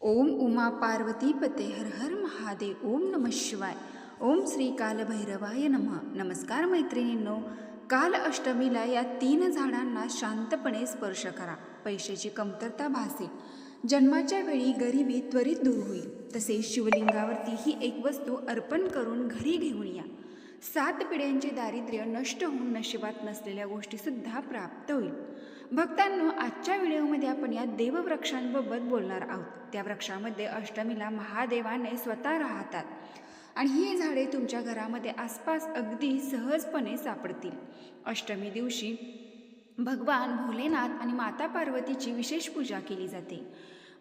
ओम उमा पार्वती पते हर हर महादेव. ओम नमः शिवाय. ओम श्री कालभैरवाय नमः. नमस्कार मैत्रिणींनो. काल अष्टमीला या 3 झाडांना शांतपणे स्पर्श करा. पैशाची कमतरता भासेल, जन्माच्या वेळी गरिबी त्वरित दूर होईल. तसेच शिवलिंगावरती ही एक वस्तू अर्पण करून घरी घेऊन या. 7 पिढ्यांचे दारिद्र्य नष्ट होऊन नशिबात नसलेल्या गोष्टीसुद्धा प्राप्त होईल. भक्तांनो, आजच्या व्हिडिओमध्ये आपण या देववृक्षांबाबत बोलणार आहोत. त्या वृक्षामध्ये अष्टमीला महादेवाने स्वतः राहतात आणि ही झाडे तुमच्या घरामध्ये आसपास अगदी सहजपणे सापडतील. अष्टमी दिवशी भगवान भोलेनाथ आणि माता पार्वतीची विशेष पूजा केली जाते.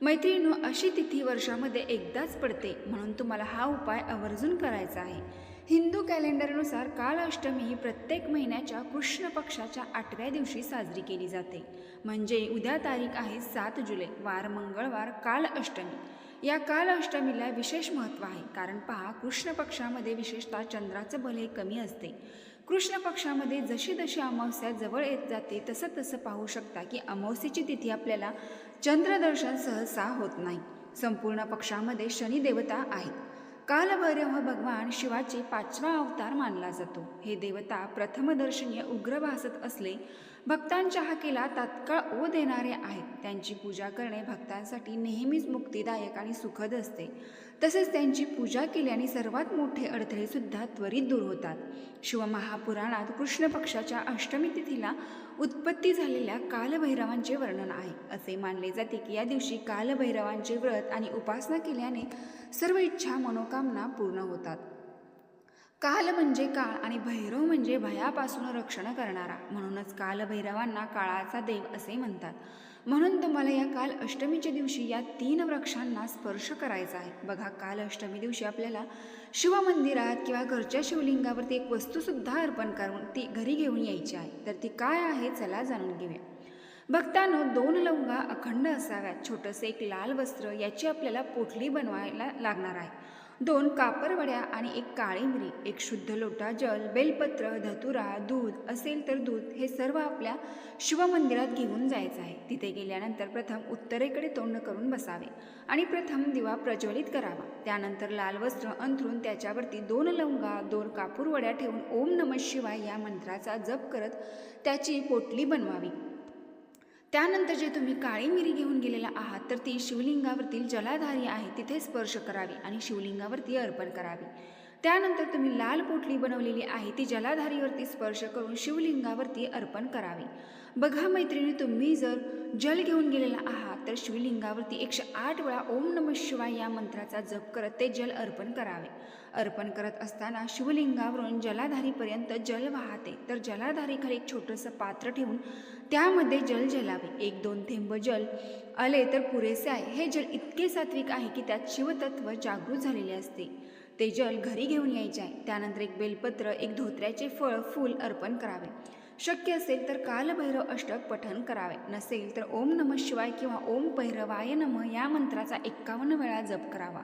मैत्रिणींनो, अशी तिथी वर्षामध्ये एकदाच पडते, म्हणून तुम्हाला हा उपाय आवर्जून करायचा आहे. हिंदू कॅलेंडरनुसार काल अष्टमी ही प्रत्येक महिन्याच्या कृष्ण पक्षाच्या 8व्या दिवशी साजरी केली जाते. म्हणजे उद्या तारीख आहे 7 जुलै, वार मंगळवार, काल अष्टमी. या काल अष्टमीला विशेष महत्त्व आहे, कारण पहा, कृष्ण पक्षामध्ये विशेषतः चंद्राचं बल हे कमी असते. कृष्ण पक्षामध्ये जशी जशी अमावस्या जवळ येत जाते तसं तसं पाहू शकता की अमावस्येची तिथी आपल्याला चंद्रदर्शन सहसा होत नाही. संपूर्ण पक्षामध्ये शनिदेवता आहेत. कालभैरव भगवान शिवाचे 5वा अवतार मानला जातो. हे देवता प्रथमदर्शनीय उग्र भासत असले, भक्तांच्या हाकेला तात्काळ ओढ देणारे आहेत. त्यांची पूजा करणे भक्तांसाठी नेहमीच मुक्तिदायक आणि सुखद असते. तसेच त्यांची पूजा केल्याने सर्वात मोठे अडथळे सुद्धा त्वरित दूर होतात. शिवमहापुराणात कृष्ण पक्षाच्या अष्टमी तिथीला उत्पत्ती झालेल्या कालभैरवांचे वर्णन आहे. असे मानले जाते की या दिवशी कालभैरवांचे व्रत आणि उपासना केल्याने सर्व इच्छा मनोकामना पूर्ण होतात. काल म्हणजे काळ आणि भैरव म्हणजे भयापासून रक्षण करणारा, म्हणूनच कालभैरवांना काळाचा देव असे म्हणतात. म्हणून तुम्हाला या काल अष्टमीच्या दिवशी या 3 वृक्षांना स्पर्श करायचा आहे. बघा, काल अष्टमी दिवशी आपल्याला शिवमंदिरात किंवा घरच्या शिवलिंगावरती एक वस्तूसुद्धा अर्पण करून ती घरी घेऊन यायची आहे. तर ती काय आहे, चला जाणून घेऊया. भक्तांनो, 2 लवंगा अखंड असाव्यात. छोटंसं एक लाल वस्त्र, याची आपल्याला पोटली बनवायला लागणार आहे. 2 कापरवड्या आणि 1 काळी मिरी, 1 शुद्ध लोटा जल, बेलपत्र, धतुरा, दूध असेल तर दूध, हे सर्व आपल्या शिवमंदिरात घेऊन जायचं आहे. तिथे गेल्यानंतर प्रथम उत्तरेकडे तोंड करून बसावे आणि प्रथम दिवा प्रज्वलित करावा. त्यानंतर लाल वस्त्र अंथरून त्याच्यावरती 2 लवंगा, 2 कापूरवड्या ठेवून ओम नमः शिवाय या मंत्राचा जप करत त्याची पोटली बनवावी. त्यानंतर जे तुम्ही काळी मिरी घेऊन गेलेला आहात, तर ती शिवलिंगावरती जलाधारी आहे तिथे स्पर्श करावी आणि शिवलिंगावरती अर्पण करावी. त्यानंतर तुम्ही लाल पोटली बनवलेली आहे ती जलाधारीवरती स्पर्श करून शिवलिंगावरती अर्पण करावी. बघा मैत्रिणी, तुम्ही जर जल घेऊन गेलेला आहात तर शिवलिंगावरती 108 वेळा ओम नमः शिवाय या मंत्राचा जप करत ते जल अर्पण करावे. अर्पण करत असताना शिवलिंगावरून जलाधारीपर्यंत जल वाहते, तर जलाधारीखाली एक छोटंसं पात्र ठेवून त्यामध्ये जल झेलावे. 1-2 थेंब जल आले तर पुरेसे आहे. हे जल इतके सात्विक आहे की त्यात शिवतत्व जागृत झालेले असते. ते जल घरी घेऊन यायचे आहे. त्यानंतर 1 बेलपत्र, 1 धोत्र्याचे फळ, फूल अर्पण करावे. शक्य असेल तर कालभैरव अष्टक पठण करावे. नसेल तर ओम नमः शिवाय किंवा ओम भैरवाय नमः या मंत्राचा 51 वेळा जप करावा.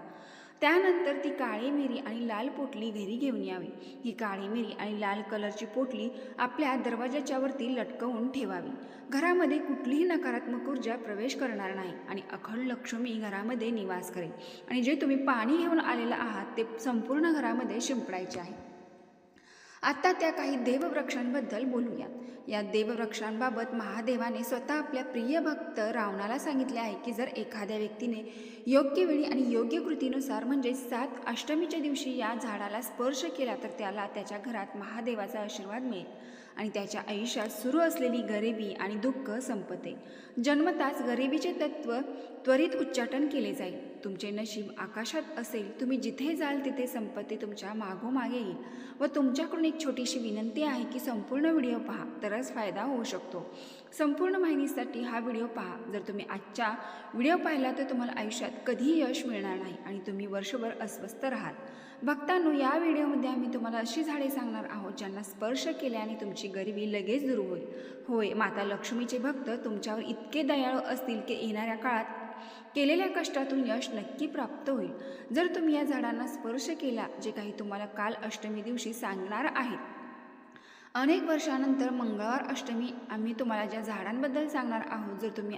त्यानंतर ती काळी मिरी आणि लाल पोटली घरी घेऊन यावी. ही काळी मिरी आणि लाल कलरची पोटली आपल्या दरवाजाच्या वरती लटकवून ठेवावी. घरामध्ये कुठलीही नकारात्मक ऊर्जा प्रवेश करणार नाही आणि अखंड लक्ष्मी घरामध्ये निवास करेल. आणि जे तुम्ही पाणी घेऊन आलेलं आहात ते संपूर्ण घरामध्ये शिंपडायचे आहे. आता त्या काही देववृक्षांबद्दल बोलूया. या देववृक्षांबाबत महादेवाने स्वतः आपल्या प्रिय भक्त रावणाला सांगितले आहे की जर एखाद्या व्यक्तीने योग्य वेळी आणि योग्य कृतीनुसार म्हणजे 7 अष्टमीच्या दिवशी या झाडाला स्पर्श केला तर त्याला त्याच्या घरात महादेवाचा आशीर्वाद मिळेल आणि त्याच्या आयुष्यात सुरू असलेली गरिबी आणि दुःख संपते. जन्मताच गरिबीचे तत्व त्वरित उच्चाटन केले जाईल. तुमचे नशीब आकाशात असेल, तुम्ही जिथे जाल तिथे संपत्ती तुमच्या मागोमागे येईल. व तुमच्याकडून एक छोटीशी विनंती आहे की संपूर्ण व्हिडिओ पहा, तरच फायदा होऊ शकतो. संपूर्ण माहितीसाठी हा व्हिडिओ पहा. जर तुम्ही आजचा व्हिडिओ पाहिला तर तुम्हाला आयुष्यात कधीही यश मिळणार नाही आणि तुम्ही वर्षभर अस्वस्थ राहाल. भक्तांनो, या व्हिडिओमध्ये आम्ही तुम्हाला अशी झाडे सांगणार आहोत ज्यांना स्पर्श केल्याने तुमची गरिबी लगेच दूर होईल. होय, माता लक्ष्मीचे भक्त तुमच्यावर इतके दयाळू असतील की येणाऱ्या काळात केलेल्या कष्टातून यश नक्की प्राप्त होईल. जर तुम्ही या झाडांना स्पर्श केला, जे काही तुम्हाला काल अष्टमी दिवशी सांगणार आहेत, अनेक वर्षानंतर मंगळवार अष्टमी आम्ही तुम्हाला ज्या झाडांबद्दल सांगणार आहोत, जर तुम्ही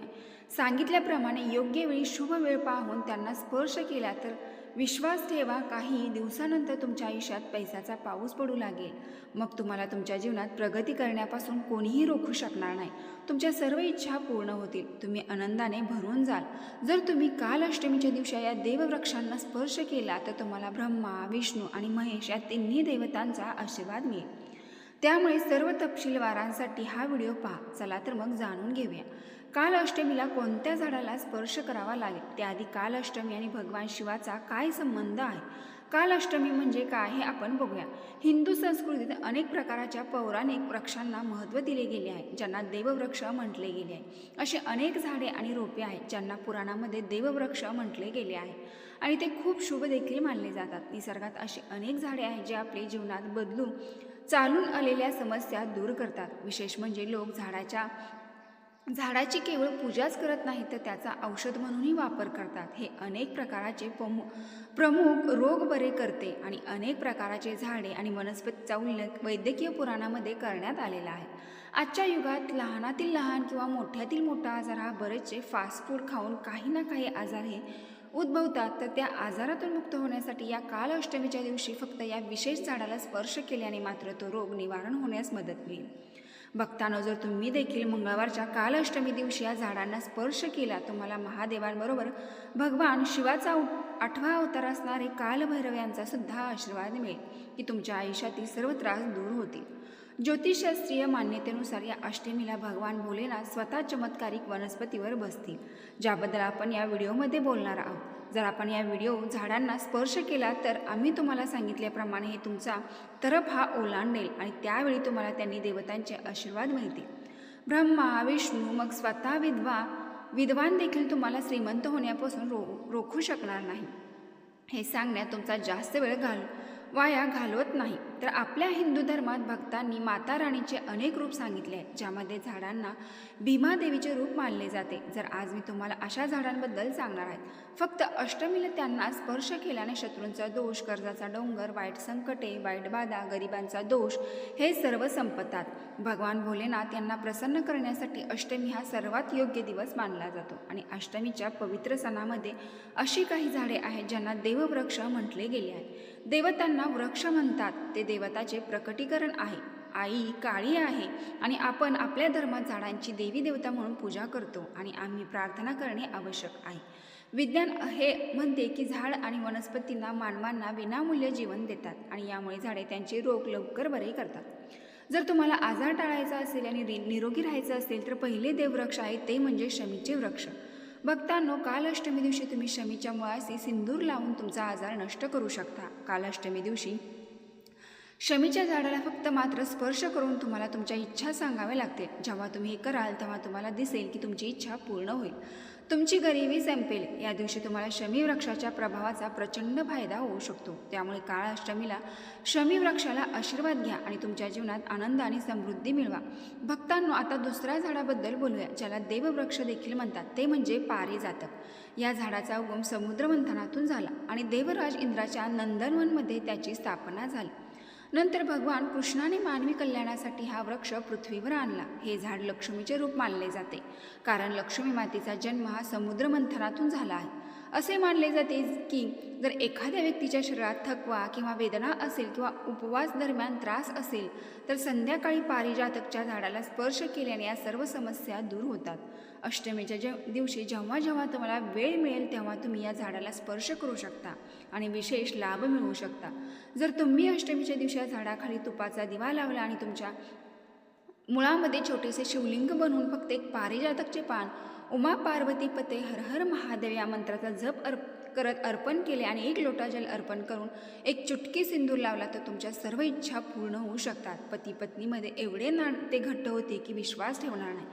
सांगितल्याप्रमाणे योग्य वेळी शुभ वेळ पाहून त्यांना स्पर्श केला तर विश्वास ठेवा, काही दिवसानंतर तुमच्या आयुष्यात पैशाचा पाऊस पडू लागेल. मग तुम्हाला तुमच्या जीवनात प्रगती करण्यापासून कोणीही रोखू शकणार नाही. तुमच्या सर्व इच्छा पूर्ण होतील. तुम्ही आनंदाने भरून जाल. जर तुम्ही काल अष्टमीच्या दिवशी या देववृक्षांना स्पर्श केला तर तुम्हाला ब्रह्मा, विष्णू आणि महेश या तिन्ही देवतांचा आशीर्वाद मिळेल. त्यामुळे सर्व तपशीलवारांसाठी हा व्हिडिओ पहा. चला तर मग जाणून घेऊया काल अष्टमीला कोणत्या झाडाला स्पर्श करावा लागेल. त्याआधी काल अष्टमी आणि भगवान शिवाचा काय संबंध आहे, काल अष्टमी म्हणजे काय हे आपण बघूया. हिंदू संस्कृतीत अनेक प्रकारच्या पौराणिक वृक्षांना महत्त्व दिले गेले आहे, ज्यांना देववृक्ष म्हटले गेले आहे. असे अनेक झाडे आणि रोपे आहेत ज्यांना पुराणामध्ये देववृक्ष म्हटले गेले आहे आणि ते खूप शुभ देखील मानले जातात. निसर्गात अशी अनेक झाडे आहेत जे आपले जीवनात बदलून चालून आलेल्या समस्या दूर करतात. विशेष म्हणजे लोक झाडाची केवळ पूजाच करत नाही तर त्याचा औषध म्हणूनही वापर करतात. हे अनेक प्रकारचे प्रमुख रोग बरे करते आणि अनेक प्रकारचे झाडे आणि वनस्पतीचा उल्लेख वैद्यकीय पुराणामध्ये करण्यात आलेला आहे. आजच्या युगात लहानातील लहान किंवा मोठ्यातील मोठा आजार हा बरेचसे फास्ट फूड खाऊन काही ना काही आजार हे उद्भवतात. तर त्या आजारातून मुक्त होण्यासाठी या काल अष्टमीच्या दिवशी फक्त या विशेष झाडाला स्पर्श केल्याने मात्र तो रोग निवारण होण्यास मदत मिळेल. भक्तांनो, जर तुम्ही देखील मंगळवारच्या काल अष्टमी दिवशी या झाडांना स्पर्श केला, तुम्हाला महादेवांबरोबर भगवान शिवाचा 8वा अवतार असणारे कालभैरव यांचा सुद्धा आशीर्वाद मिळेल की तुमच्या आयुष्यातील सर्व त्रास दूर होतील. ज्योतिषशास्त्रीय मान्यतेनुसार या अष्टमीला भगवान भोलेनाथ स्वतः चमत्कारिक वनस्पतीवर बसतील, ज्याबद्दल आपण या व्हिडिओमध्ये बोलणार आहोत. जर आपण या झाडांना स्पर्श केला तर आम्ही तुम्हाला सांगितल्याप्रमाणे हे तुमचा तरफ हा ओलांडेल आणि त्यावेळी तुम्हाला त्यांनी देवतांचे आशीर्वाद मिळतील. ब्रह्मा, विष्णू, मग स्वतः विद्वान देखील तुम्हाला श्रीमंत होण्यापासून रोखू शकणार नाही. हे सांगण्यात तुमचा जास्त वेळ वाया घालवत नाही. तर आपल्या हिंदू धर्मात भक्तांनी माता राणीचे अनेक रूप सांगितले आहेत, ज्यामध्ये झाडांना भीमादेवीचे रूप मानले जाते. जर आज मी तुम्हाला अशा झाडांबद्दल सांगणार आहे. फक्त अष्टमीला त्यांना स्पर्श केल्याने शत्रूंचा दोष, कर्जाचा डोंगर, वाईट संकटे, वाईट बाधा, गरिबांचा दोष हे सर्व संपतात. भगवान भोलेनाथ यांना प्रसन्न करण्यासाठी अष्टमी हा सर्वात योग्य दिवस मानला जातो आणि अष्टमीच्या पवित्र सणामध्ये अशी काही झाडे आहेत ज्यांना देववृक्ष म्हटले गेले आहे. देवतांना वृक्ष म्हणतात, ते देवताचे प्रकटीकरण आहे. आई काळी आहे आणि आपण आपल्या धर्मात झाडांची देवी देवता म्हणून पूजा करतो आणि आम्ही प्रार्थना करणे आवश्यक आहे. विज्ञान हे म्हणते की झाड आणि वनस्पतींना मानवांना विनामूल्य जीवन देतात आणि यामुळे झाडे त्यांचे रोग लवकर बरे करतात. जर तुम्हाला आजार टाळायचा असेल आणि निरोगी राहायचं असेल तर पहिले देववृक्ष आहे ते म्हणजे शमीचे वृक्ष. भक्तांनो, काल अष्टमी दिवशी तुम्ही शमीच्या मुळाशी सिंदूर लावून तुमचा आजार नष्ट करू शकता. काल अष्टमी दिवशी शमीच्या झाडाला फक्त मात्र स्पर्श करून तुम्हाला तुमच्या इच्छा सांगाव्या लागतील. जेव्हा तुम्ही हे कराल तेव्हा तुम्हाला दिसेल की तुमची इच्छा पूर्ण होईल, तुमची गरिबी संपेल. या दिवशी तुम्हाला शमी वृक्षाच्या प्रभावाचा प्रचंड फायदा होऊ शकतो. त्यामुळे काळ अष्टमीला शमी वृक्षाला आशीर्वाद घ्या आणि तुमच्या जीवनात आनंद आणि समृद्धी मिळवा. भक्तांनो, आता दुसऱ्या झाडाबद्दल बोलूया, ज्याला देववृक्ष देखील म्हणतात. ते म्हणजे पारिजातक. या झाडाचा उगम समुद्र मंथनातून झाला आणि देवराज इंद्राच्या नंदनवनमध्ये त्याची स्थापना झाली. नंतर भगवान कृष्णाने मानवी कल्याणासाठी हा वृक्ष पृथ्वीवर आणला. हे झाड लक्ष्मीचे रूप मानले जाते, कारण लक्ष्मी मातेचा जन्म हा समुद्र मंथनातून झाला आहे. असे मानले जाते की जर एखाद्या व्यक्तीच्या शरीरात थकवा किंवा वेदना असेल किंवा उपवास दरम्यान त्रास असेल तर संध्याकाळी पारिजातकच्या झाडाला स्पर्श केल्याने या सर्व समस्या दूर होतात. अष्टमीच्या दिवशी जेव्हा जेव्हा तुम्हाला वेळ मिळेल तेव्हा तुम्ही या झाडाला स्पर्श करू शकता आणि विशेष लाभ मिळवू शकता. जर तुम्ही अष्टमीच्या दिवशी या झाडाखाली तुपाचा दिवा लावला आणि तुमच्या मुळामध्ये छोटेसे शिवलिंग बनवून फक्त एक पारिजातकचे पान उमा पार्वती पते हर हर महादेव या मंत्राचा जप करत अर्पण केले आणि 1 लोटा जल अर्पण करून एक चुटकी सिंदूर लावला तर तुमच्या सर्व इच्छा पूर्ण होऊ शकतात. पती पत्नीमध्ये एवढे नाते घट्ट होते की विश्वास ठेवणार नाही.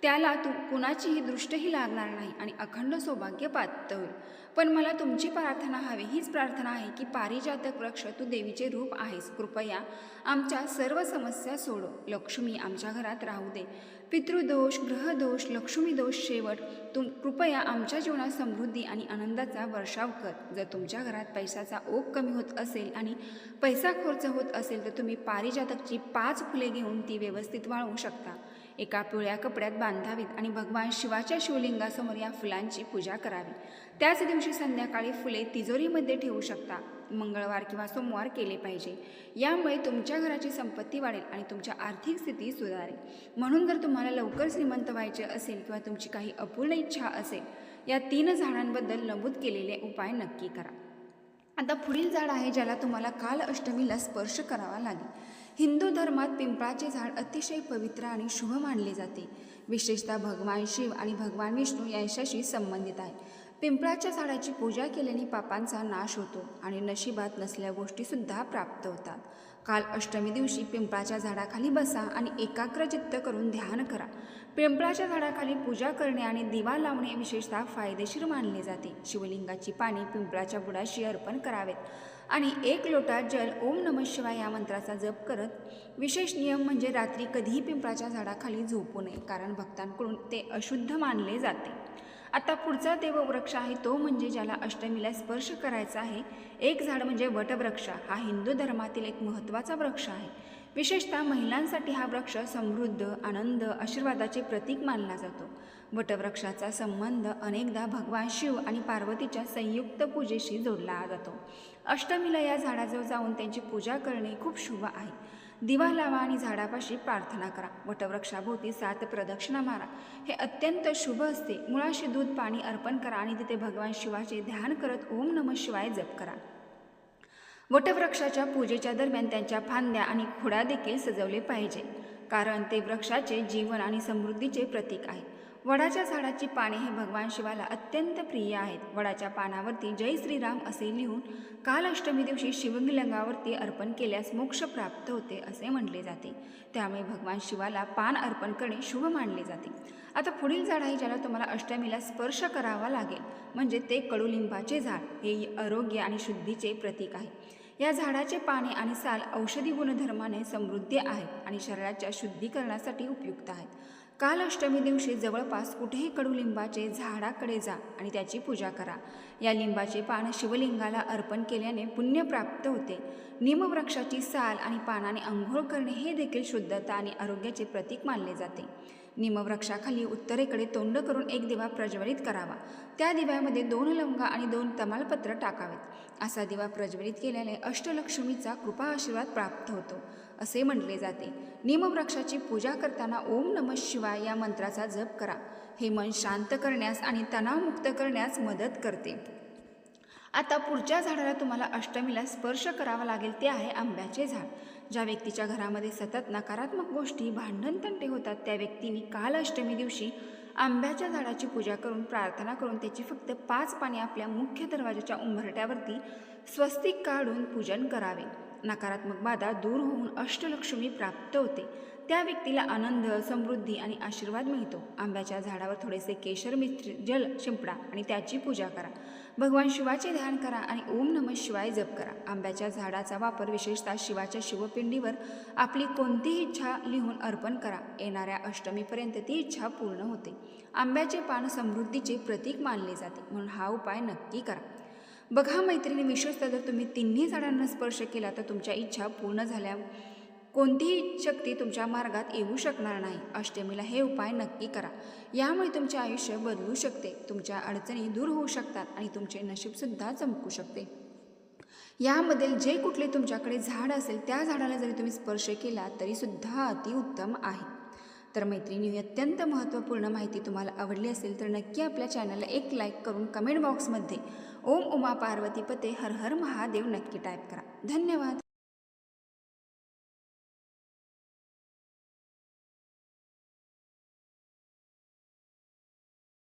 त्याला कुणाचीही दृष्टही लागणार नाही आणि अखंड सौभाग्य प्राप्त होईल. पण मला तुमची प्रार्थना हवी, हीच प्रार्थना आहे की पारिजातक वृक्ष, तू देवीचे रूप आहेस, कृपया आमच्या सर्व समस्या सोडव. लक्ष्मी आमच्या घरात राहू दे. पितृदोष, ग्रहदोष, लक्ष्मी दोष शेवट. कृपया आमच्या जीवनात समृद्धी आणि आनंदाचा वर्षाव कर. जर तुमच्या घरात पैशाचा ओघ कमी होत असेल आणि पैसा खर्च होत असेल तर तुम्ही पारिजातकची 5 फुले घेऊन ती व्यवस्थित वाळवू शकता. एका पिवळ्या कपड्यात बांधावीत आणि भगवान शिवाच्या शिवलिंगासमोर या फुलांची पूजा करावी. त्याच दिवशी संध्याकाळी फुले तिजोरीमध्ये ठेवू शकता. मंगळवार किंवा सोमवार केले पाहिजे. यामुळे तुमच्या घराची संपत्ती वाढेल आणि तुमच्या आर्थिक स्थिती सुधारेल. म्हणून जर तुम्हाला लवकर श्रीमंत व्हायचे असेल किंवा तुमची काही अपूर्ण इच्छा असेल, या 3 झाडांबद्दल नमूद केलेले उपाय नक्की करा. आता पुढील झाड आहे ज्याला तुम्हाला काल अष्टमीला स्पर्श करावा लागेल. हिंदू धर्मात पिंपळाचे झाड अतिशय पवित्र आणि शुभ मानले जाते. विशेषतः भगवान शिव आणि भगवान विष्णू यांच्याशी संबंधित आहे. पिंपळाच्या झाडाची पूजा केल्याने पापांचा नाश होतो आणि नशिबात नसलेल्या गोष्टीसुद्धा प्राप्त होतात. काल अष्टमी दिवशी पिंपळाच्या झाडाखाली बसा आणि एकाग्रचित्त करून ध्यान करा. पिंपळाच्या झाडाखाली पूजा करणे आणि दिवा लावणे विशेषतः फायदेशीर मानले जाते. शिवलिंगाची पाने पिंपळाच्या बुडाशी अर्पण करावेत आणि 1 लोटा जल ओम नमः शिवाय या मंत्राचा जप करत. विशेष नियम म्हणजे रात्री कधीही पिंपळाच्या झाडाखाली झोपू नये, कारण भक्तांकडून ते अशुद्ध मानले जाते. आता पुढचा देववृक्ष आहे तो म्हणजे ज्याला अष्टमीला स्पर्श करायचा आहे. एक झाड म्हणजे वटवृक्ष. हा हिंदू धर्मातील एक महत्त्वाचा वृक्ष आहे. विशेषतः महिलांसाठी हा वृक्ष समृद्ध, आनंद, आशीर्वादाचे प्रतीक मानला जातो. वटवृक्षाचा संबंध अनेकदा भगवान शिव आणि पार्वतीच्या संयुक्त पूजेशी जोडला जातो. अष्टमीला या झाडाजवळ जाऊन त्यांची पूजा करणे खूप शुभ आहे. दिवा लावा आणि झाडापाशी प्रार्थना करा. वटवृक्षाभोवती 7 प्रदक्षिणा मारा. हे अत्यंत शुभ असते. मुळाशी दूध पाणी अर्पण करा आणि तिथे भगवान शिवाचे ध्यान करत ओम नमः शिवाय जप करा. वटवृक्षाच्या पूजेच्या दरम्यान त्यांच्या फांद्या आणि खोडा देखील सजवले पाहिजे, कारण ते वृक्षाचे जीवन आणि समृद्धीचे प्रतीक आहे. वडाच्या झाडाची पाने हे भगवान शिवाला अत्यंत प्रिय आहेत. वडाच्या पानावरती जय श्रीराम असे लिहून काल अष्टमी दिवशी शिवलिंगावरती अर्पण केल्यास मोक्ष प्राप्त होते असे म्हटले जाते. त्यामुळे भगवान शिवाला पान अर्पण करणे शुभ मानले जाते. आता पुढील झाड आहे ज्याला तुम्हाला अष्टमीला स्पर्श करावा लागेल, म्हणजे ते कडुलिंबाचे झाड. हे आरोग्य आणि शुद्धीचे प्रतीक आहे. या झाडाचे पाने आणि साल औषधी गुणधर्माने समृद्ध आहेत आणि शरीराच्या शुद्धीकरणासाठी उपयुक्त आहेत. काल अष्टमी दिवशी जवळपास कुठेही कडुलिंबाचे झाडाकडे जा आणि त्याची पूजा करा. या लिंबाचे पान शिवलिंगाला अर्पण केल्याने पुण्य प्राप्त होते. निमवृक्षाची साल आणि पानाने अंघोळ करणे हे देखील शुद्धता आणि आरोग्याचे प्रतीक मानले जाते. निमवृक्षाखाली उत्तरेकडे तोंड करून एक दिवा प्रज्वलित करावा. त्या दिव्यामध्ये 2 लवंगा आणि 2 तमालपत्र टाकावेत. असा दिवा प्रज्वलित केल्याने अष्टलक्ष्मीचा कृपा आशीर्वाद प्राप्त होतो असे म्हटले जाते. निमवृक्षाची पूजा करताना ओम नमः शिवाय या मंत्राचा जप करा. हे मन शांत करण्यास आणि तणावमुक्त करण्यास मदत करते. आता पुढच्या झाडाला तुम्हाला अष्टमीला स्पर्श करावा लागेल ते आहे आंब्याचे झाड. ज्या व्यक्तीच्या घरामध्ये सतत नकारात्मक गोष्टी, भांडण तंटे होतात, त्या व्यक्तीने काल अष्टमी दिवशी आंब्याच्या झाडाची पूजा करून प्रार्थना करून त्याची फक्त 5 पाने आपल्या मुख्य दरवाजाच्या उंबरठ्यावरती स्वस्तिक काढून पूजन करावे. नकारात्मक बाधा दूर होऊन अष्टलक्ष्मी प्राप्त होते. त्या व्यक्तीला आनंद, समृद्धी आणि आशीर्वाद मिळतो. आंब्याच्या झाडावर थोडेसे केशर मिश्रित जल शिंपडा आणि त्याची पूजा करा. भगवान शिवाचे ध्यान करा आणि ओम नमः शिवाय जप करा. आंब्याच्या झाडाचा वापर विशेषतः शिवाच्या शिवपिंडीवर आपली कोणतीही इच्छा लिहून अर्पण करा. येणाऱ्या अष्टमीपर्यंत ती इच्छा पूर्ण होते. आंब्याचे पान समृद्धीचे प्रतीक मानले जाते, म्हणून हा उपाय नक्की करा. बघा मैत्रिणी, विशेषतः जर तुम्ही 3 झाडांना स्पर्श केला तर तुमच्या इच्छा पूर्ण झाल्या कोणतीही शक्ती तुमच्या मार्गात येऊ शकणार नाही. अष्टमीला हे उपाय नक्की करा. यामुळे तुमचे आयुष्य बदलू शकते, तुमच्या अडचणी दूर होऊ शकतात आणि तुमचे नशीबसुद्धा चमकू शकते. यामधील जे कुठले तुमच्याकडे झाड असेल त्या झाडाला जरी तुम्ही स्पर्श केला तरीसुद्धा अतिउत्तम आहे. तर मैत्रिणी, अत्यंत महत्त्वपूर्ण माहिती तुम्हाला आवडली असेल तर नक्की आपल्या चॅनलला एक लाईक करून कमेंट बॉक्समध्ये ओम उमा पार्वती पते हर हर महादेव नक्की टाईप करा. धन्यवाद.